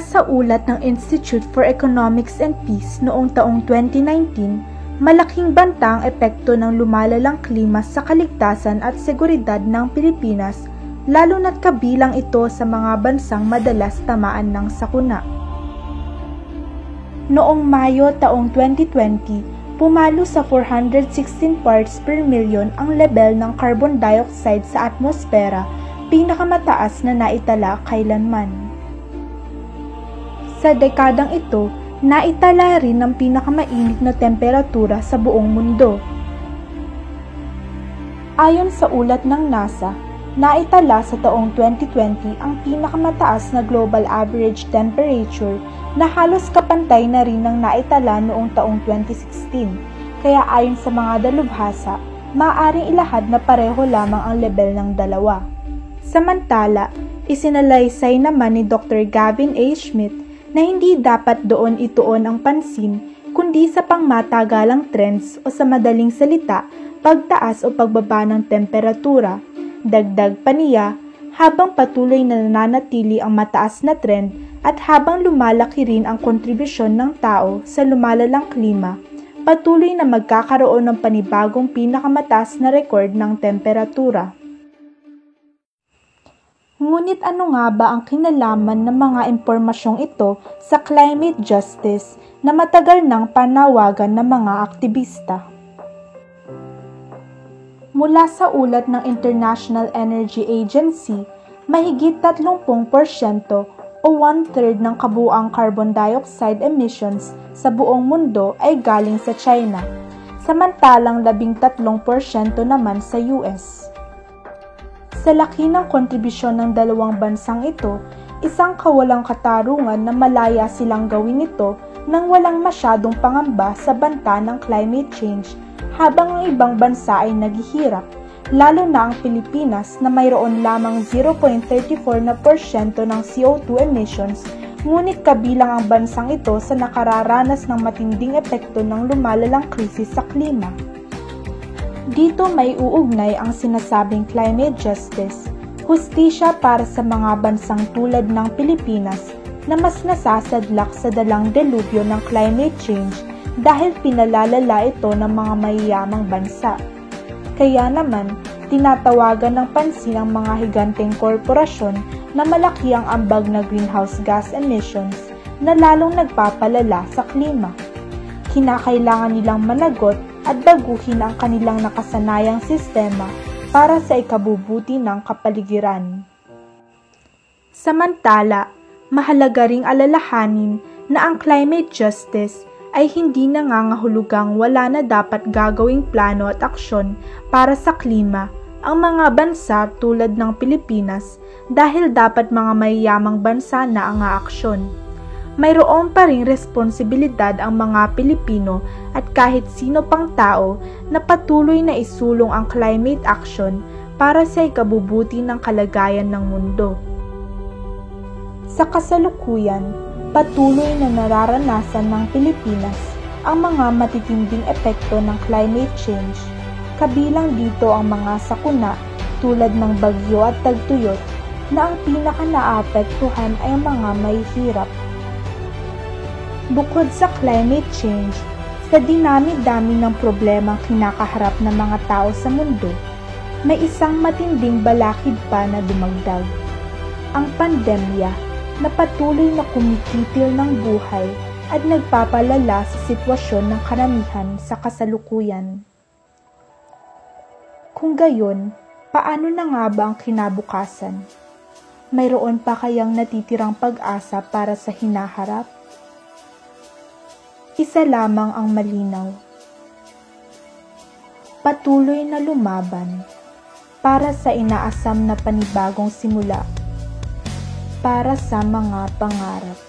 Mula sa ulat ng Institute for Economics and Peace noong taong 2019, malaking banta ang epekto ng lumalalang klima sa kaligtasan at seguridad ng Pilipinas, lalo na't kabilang ito sa mga bansang madalas tamaan ng sakuna. Noong Mayo taong 2020, pumalo sa 416 parts per million ang level ng carbon dioxide sa atmosfera, pinakamataas na naitala kailanman. Sa dekadang ito, naitala rin ang pinakamainit na temperatura sa buong mundo. Ayon sa ulat ng NASA, naitala sa taong 2020 ang pinakamataas na global average temperature na halos kapantay na rin ng naitala noong taong 2016. Kaya ayon sa mga dalubhasa, maaaring ilahad na pareho lamang ang level ng dalawa. Samantala, isinalaysay naman ni Dr. Gavin A. Schmidt na hindi dapat doon ituon ang pansin kundi sa pangmatagalang trends o sa madaling salita, pagtaas o pagbaba ng temperatura. Dagdag pa niya, habang patuloy na nananatili ang mataas na trend at habang lumalaki rin ang kontribusyon ng tao sa lumalalang klima, patuloy na magkakaroon ng panibagong pinakamataas na record ng temperatura. Ngunit ano nga ba ang kinalaman ng mga impormasyong ito sa climate justice na matagal nang panawagan ng mga aktivista? Mula sa ulat ng International Energy Agency, mahigit 30% o 1/3 ng kabuuang carbon dioxide emissions sa buong mundo ay galing sa China, samantalang 13% naman sa US. Sa laki ng kontribusyon ng dalawang bansang ito, isang kawalang katarungan na malaya silang gawin ito nang walang masyadong pangamba sa banta ng climate change habang ang ibang bansa ay naghihirap, lalo na ang Pilipinas na mayroon lamang 0.34% ng CO2 emissions, ngunit kabilang ang bansang ito sa nakararanas ng matinding epekto ng lumalalang krisis sa klima. Dito may uugnay ang sinasabing climate justice, hustisya para sa mga bansang tulad ng Pilipinas na mas nasasadlak sa dalang delubyo ng climate change dahil pinalalala ito ng mga mayayamang bansa. Kaya naman, tinatawagan ng pansin ang mga higanteng korporasyon na malaki ang ambag na greenhouse gas emissions na lalong nagpapalala sa klima. Kinakailangan nilang managot at baguhin ang kanilang nakasanayang sistema para sa ikabubuti ng kapaligiran. Samantala, mahalaga ring alalahanin na ang climate justice ay hindi nangangahulugang wala na dapat gagawing plano at aksyon para sa klima ang mga bansa tulad ng Pilipinas dahil dapat mga mayayamang bansa na ang aaksyon. Mayroon pa ring responsibilidad ang mga Pilipino at kahit sino pang tao na patuloy na isulong ang climate action para sa ikabubuti ng kalagayan ng mundo. Sa kasalukuyan, patuloy na nararanasan ng Pilipinas ang mga matitinding epekto ng climate change, kabilang dito ang mga sakuna tulad ng bagyo at tagtuyot na ang pinaka-naapektuhan ay ang mga mahihirap. Bukod sa climate change, sa dinami-dami ng problemang kinakaharap ng mga tao sa mundo, may isang matinding balakid pa na dumagdag. Ang pandemya na patuloy na kumikitil ng buhay at nagpapalala sa sitwasyon ng karamihan sa kasalukuyan. Kung gayon, paano na nga ba ang kinabukasan? Mayroon pa kayang natitirang pag-asa para sa hinaharap? Isa lamang ang malinaw. Patuloy na lumaban para sa inaasam na panibagong simula, para sa mga pangarap.